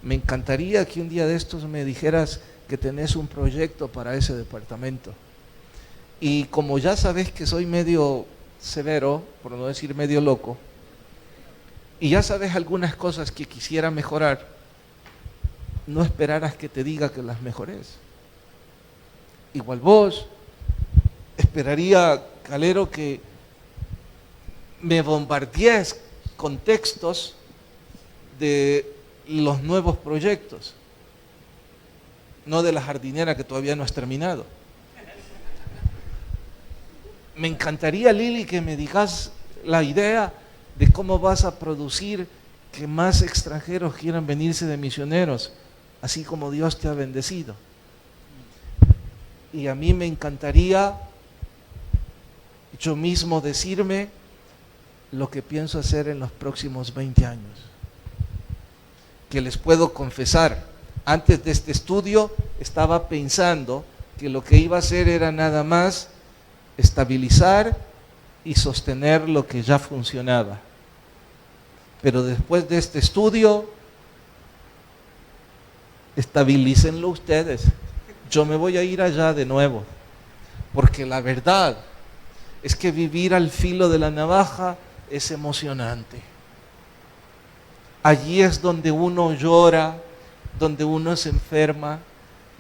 me encantaría que un día de estos me dijeras que tenés un proyecto para ese departamento. Y como ya sabes que soy medio severo, por no decir medio loco, y ya sabes algunas cosas que quisiera mejorar, no esperaras que te diga que las mejores. Igual vos, esperaría, Calero, que me bombardees con textos de los nuevos proyectos, no de la jardinera que todavía no has terminado. Me encantaría, Lili, que me digas la idea de cómo vas a producir que más extranjeros quieran venirse de misioneros, así como Dios te ha bendecido. Y a mí me encantaría yo mismo decirme lo que pienso hacer en los próximos 20 años. Que les puedo confesar, antes de este estudio estaba pensando que lo que iba a hacer era nada más estabilizar y sostener lo que ya funcionaba. Pero después de este estudio, estabilícenlo ustedes. Yo me voy a ir allá de nuevo, porque la verdad es que vivir al filo de la navaja es emocionante. Allí es donde uno llora, donde uno se enferma,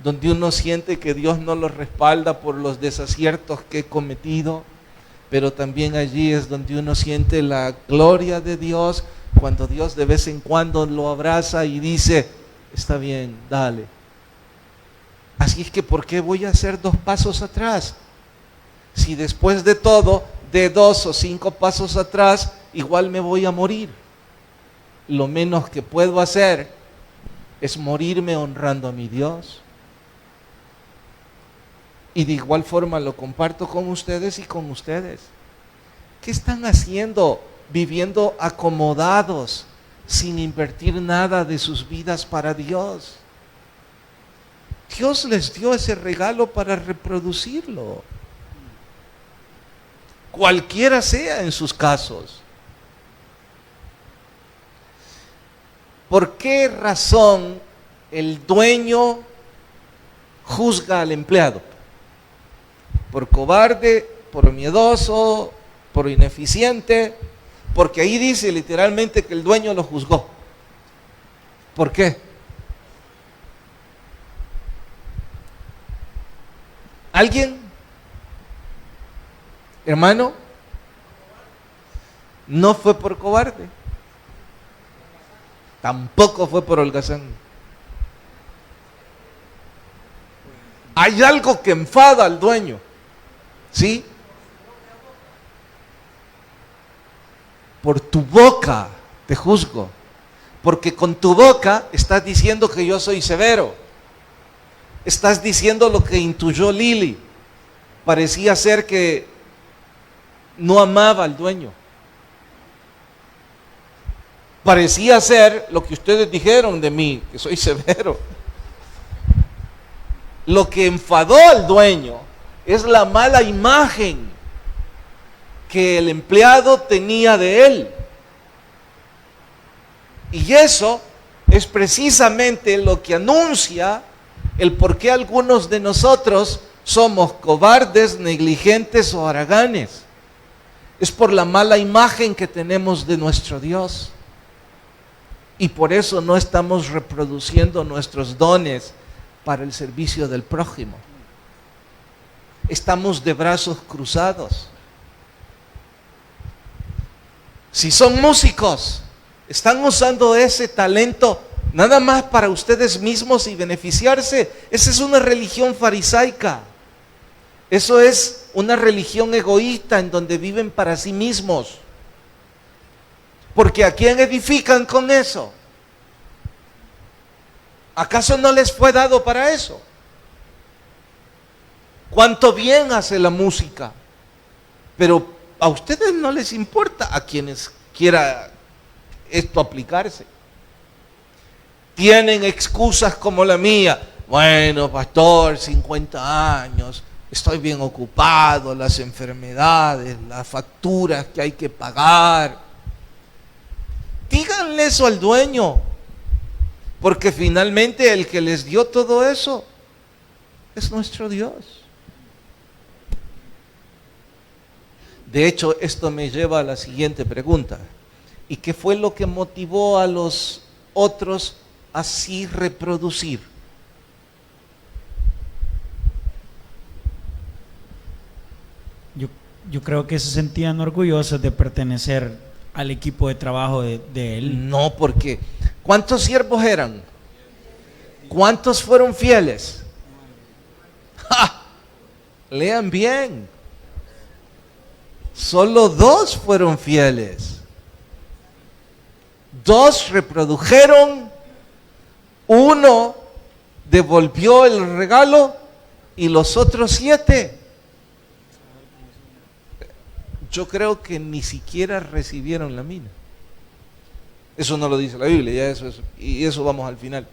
donde uno siente que Dios no lo respalda por los desaciertos que he cometido, pero también allí es donde uno siente la gloria de Dios, cuando Dios de vez en cuando lo abraza y dice, está bien, dale. Así es que, ¿por qué voy a hacer 2 pasos atrás? Si después de todo, de 2 o 5 pasos atrás, igual me voy a morir. Lo menos que puedo hacer es morirme honrando a mi Dios. Y de igual forma lo comparto con ustedes y con ustedes. ¿Qué están haciendo viviendo acomodados sin invertir nada de sus vidas para Dios? Dios les dio ese regalo para reproducirlo, cualquiera sea en sus casos. ¿Por qué razón el dueño juzga al empleado? ¿Por cobarde, por miedoso, por ineficiente, Porque ahí dice literalmente que el dueño lo juzgó. ¿Por qué? ¿Alguien? Hermano, no fue por cobarde. Tampoco fue por holgazán. Hay algo que enfada al dueño. ¿Sí? Por tu boca te juzgo. Porque con tu boca estás diciendo que yo soy severo. Estás diciendo lo que intuyó Lili. Parecía ser que no amaba al dueño. Parecía ser lo que ustedes dijeron de mí, que soy severo. Lo que enfadó al dueño es la mala imagen que el empleado tenía de él. Y eso es precisamente lo que anuncia el por qué algunos de nosotros somos cobardes, negligentes o haraganes. Es por la mala imagen que tenemos de nuestro Dios. Y por eso no estamos reproduciendo nuestros dones para el servicio del prójimo. Estamos de brazos cruzados. Si son músicos, están usando ese talento nada más para ustedes mismos y beneficiarse. Esa es una religión farisaica. Eso es una religión egoísta en donde viven para sí mismos. Porque ¿a quién edifican con eso? ¿Acaso no les fue dado para eso? ¿Cuánto bien hace la música? Pero a ustedes no les importa, a quienes quiera esto aplicarse. Tienen excusas como la mía. Bueno, pastor, 50 años, estoy bien ocupado, las enfermedades, las facturas que hay que pagar. Díganle eso al dueño, porque finalmente el que les dio todo eso es nuestro Dios. De hecho, esto me lleva a la siguiente pregunta. ¿Y qué fue lo que motivó a los otros a así reproducir? Yo creo que se sentían orgullosos de pertenecer al equipo de trabajo de él. No, porque ¿cuántos siervos eran? ¿Cuántos fueron fieles? ¡Ja! Lean bien. Solo 2 fueron fieles. 2 reprodujeron, 1 devolvió el regalo y los otros 7, yo creo que ni siquiera recibieron la mina. Eso no lo dice la Biblia, ya eso es, y eso vamos al final.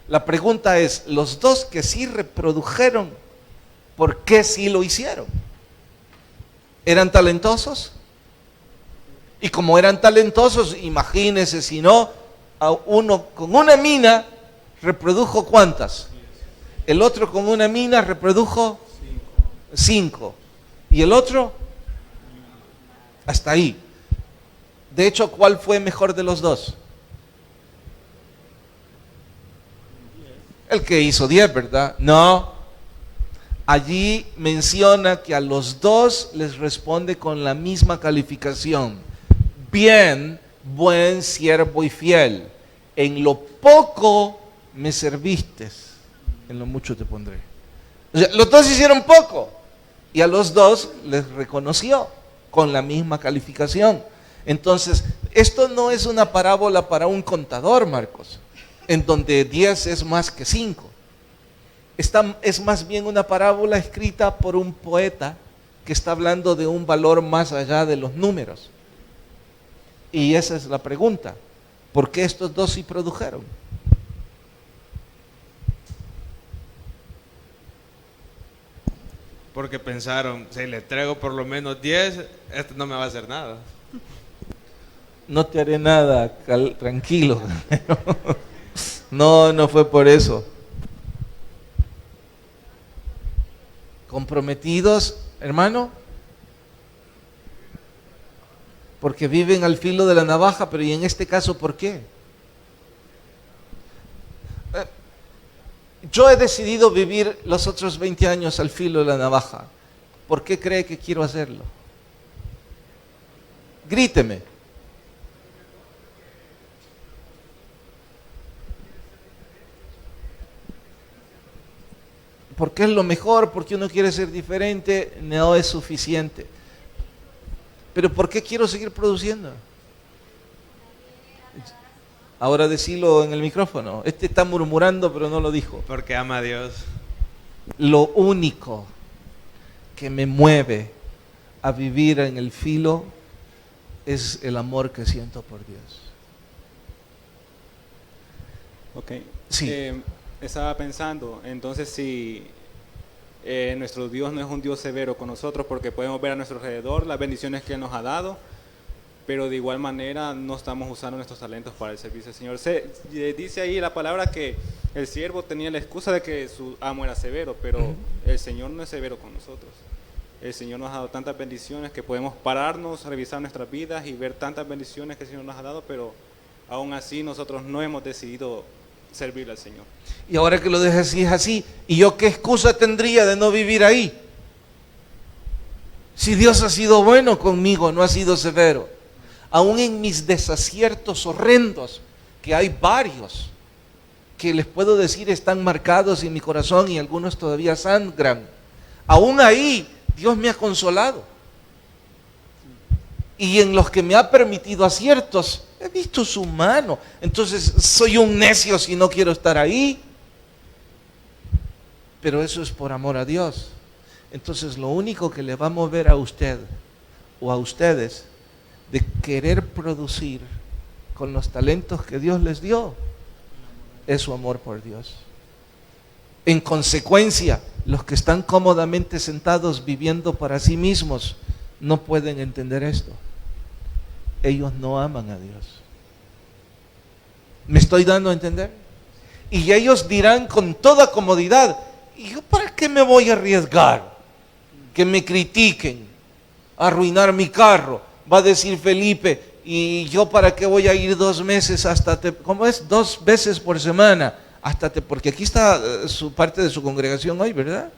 La pregunta es, los 2 que sí reprodujeron, ¿por qué sí lo hicieron? ¿Eran talentosos? Y como eran talentosos, imagínense si no, a uno con una mina reprodujo ¿cuántas? El otro con una mina reprodujo 5. ¿Y el otro? Hasta ahí. De hecho, ¿cuál fue mejor de los 2? El que hizo 10, ¿verdad? No. Allí menciona que a los 2 les responde con la misma calificación. Bien, buen siervo y fiel. En lo poco me serviste, en lo mucho te pondré. O sea, los 2 hicieron poco y a los 2 les reconoció con la misma calificación. Entonces, esto no es una parábola para un contador, Marcos, en donde 10 es más que 5. Es más bien una parábola escrita por un poeta que está hablando de un valor más allá de los números. Y esa es la pregunta. ¿Por qué estos 2 sí produjeron? Porque pensaron, si le traigo por lo menos 10, esto no me va a hacer nada. No te haré nada, tranquilo. No fue por eso. ¿Comprometidos, hermano? Porque viven al filo de la navaja, pero ¿y en este caso por qué? Yo he decidido vivir los otros 20 años al filo de la navaja. ¿Por qué cree que quiero hacerlo? Gríteme. Porque es lo mejor, porque uno quiere ser diferente, no es suficiente. Pero ¿por qué quiero seguir produciendo? Ahora decilo en el micrófono. Este está murmurando, pero no lo dijo. Porque ama a Dios. Lo único que me mueve a vivir en el filo es el amor que siento por Dios. Ok. Sí. Estaba pensando, entonces si nuestro Dios no es un Dios severo con nosotros, porque podemos ver a nuestro alrededor las bendiciones que Él nos ha dado, pero de igual manera no estamos usando nuestros talentos para el servicio del Señor. Dice ahí la palabra que el siervo tenía la excusa de que su amo era severo, pero el Señor no es severo con nosotros. El Señor nos ha dado tantas bendiciones que podemos pararnos, revisar nuestras vidas y ver tantas bendiciones que el Señor nos ha dado, pero aún así nosotros no hemos decidido servirle al Señor. Y ahora que lo dejas así, es así. ¿Y yo qué excusa tendría de no vivir ahí? Si Dios ha sido bueno conmigo, no ha sido severo. Aún en mis desaciertos horrendos, que hay varios, que les puedo decir están marcados en mi corazón y algunos todavía sangran. Aún ahí, Dios me ha consolado. Y en los que me ha permitido aciertos, he visto su mano. Entonces, soy un necio si no quiero estar ahí. Pero eso es por amor a Dios. Entonces, lo único que le va a mover a usted o a ustedes de querer producir con los talentos que Dios les dio es su amor por Dios. En consecuencia, los que están cómodamente sentados viviendo para sí mismos no pueden entender esto. Ellos no aman a Dios. ¿Me estoy dando a entender? Y ellos dirán con toda comodidad: ¿y yo para qué me voy a arriesgar? Que me critiquen, arruinar mi carro. Va a decir Felipe: ¿y yo para qué voy a ir 2 meses hasta ¿cómo es? 2 veces por semana porque aquí está su parte de su congregación hoy, ¿verdad?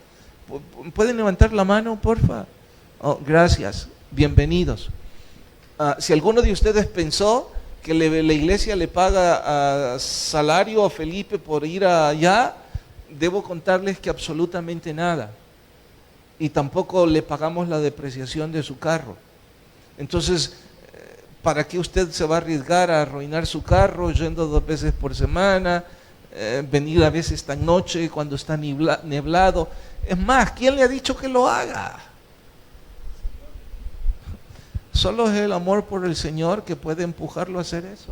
¿Pueden levantar la mano, porfa? Oh, gracias, bienvenidos. Si alguno de ustedes pensó que la iglesia le paga salario a Felipe por ir allá, debo contarles que absolutamente nada. Y tampoco le pagamos la depreciación de su carro. Entonces, ¿para qué usted se va a arriesgar a arruinar su carro yendo 2 veces por semana, venir a veces tan noche cuando está nublado? Es más, ¿quién le ha dicho que lo haga? Solo es el amor por el Señor que puede empujarlo a hacer eso.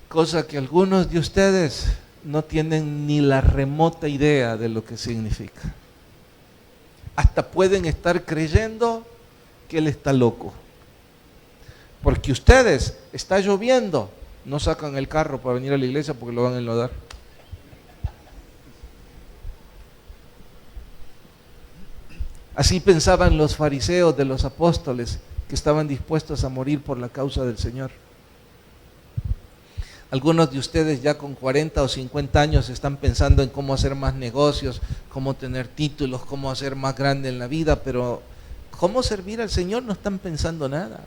Cosa que algunos de ustedes no tienen ni la remota idea de lo que significa. Hasta pueden estar creyendo que Él está loco. Porque ustedes, está lloviendo, no sacan el carro para venir a la iglesia porque lo van a enlodar. Así pensaban los fariseos de los apóstoles que estaban dispuestos a morir por la causa del Señor. Algunos de ustedes ya con 40 o 50 años están pensando en cómo hacer más negocios, cómo tener títulos, cómo hacer más grande en la vida, pero cómo servir al Señor no están pensando nada.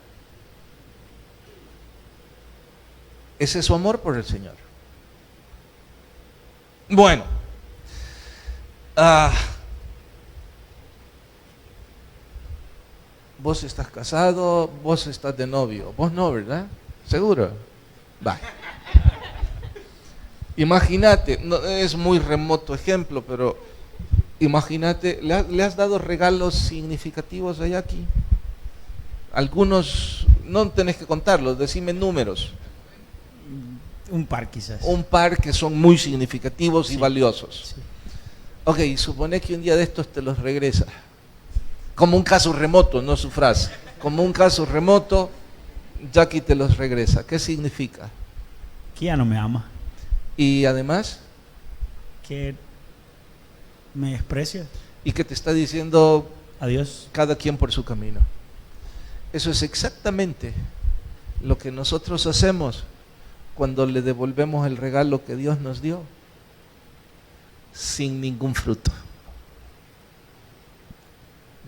Ese es su amor por el Señor. Bueno, vos estás casado, vos estás de novio, vos no, ¿verdad? ¿Seguro? Va. Imagínate, no, es muy remoto ejemplo, pero imagínate, ¿le has dado regalos significativos allá aquí? Algunos, no tenés que contarlos, decime números. Un par quizás. Un par que son muy significativos y Sí. valiosos. Sí. Ok, supone que un día de estos te los regresa. Como un caso remoto, no su frase. Como un caso remoto, Jackie te los regresa. ¿Qué significa? Que ya no me ama. Y además, Que me desprecia. y que te está diciendo Adiós. cada quien por su camino. Eso es exactamente lo que nosotros hacemos cuando le devolvemos el regalo que Dios nos dio, sin ningún fruto.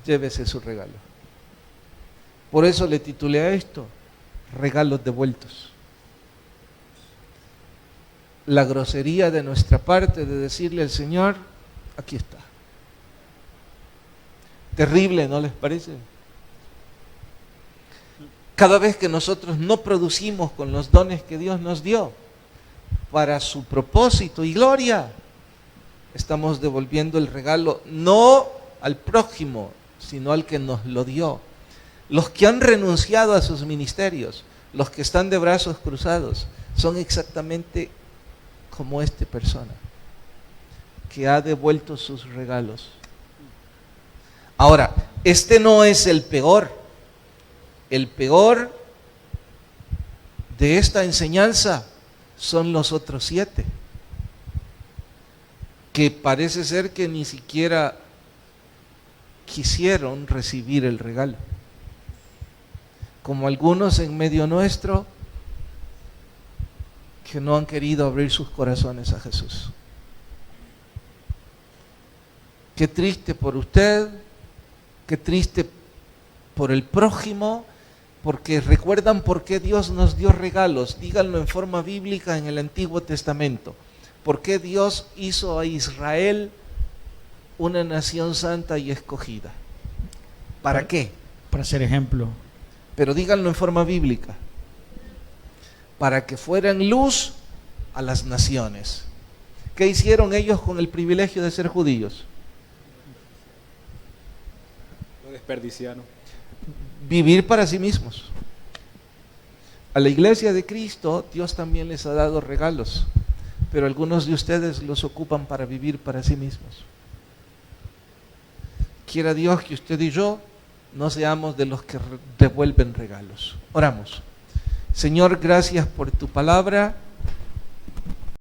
Llévese su regalo. Por eso le titulé a esto, regalos devueltos. La grosería de nuestra parte de decirle al Señor, aquí está. Terrible, ¿no les parece? Cada vez que nosotros no producimos con los dones que Dios nos dio para su propósito y gloria, estamos devolviendo el regalo no al prójimo, sino al que nos lo dio. Los que han renunciado a sus ministerios, los que están de brazos cruzados, son exactamente como esta persona que ha devuelto sus regalos. Ahora, este no es el peor. El peor de esta enseñanza son los otros 7, que parece ser que ni siquiera quisieron recibir el regalo. Como algunos en medio nuestro que no han querido abrir sus corazones a Jesús. Qué triste por usted, qué triste por el prójimo, porque recuerdan por qué Dios nos dio regalos. Díganlo en forma bíblica en el Antiguo Testamento. ¿Por qué Dios hizo a Israel una nación santa y escogida? ¿Para qué? Para ser ejemplo. Pero díganlo en forma bíblica. Para que fueran luz a las naciones. ¿Qué hicieron ellos con el privilegio de ser judíos? Lo desperdiciaron. Vivir para sí mismos. A la iglesia de Cristo, Dios también les ha dado regalos, pero algunos de ustedes los ocupan para vivir para sí mismos. Quiera Dios que usted y yo no seamos de los que devuelven regalos. Oramos. Señor, gracias por tu palabra.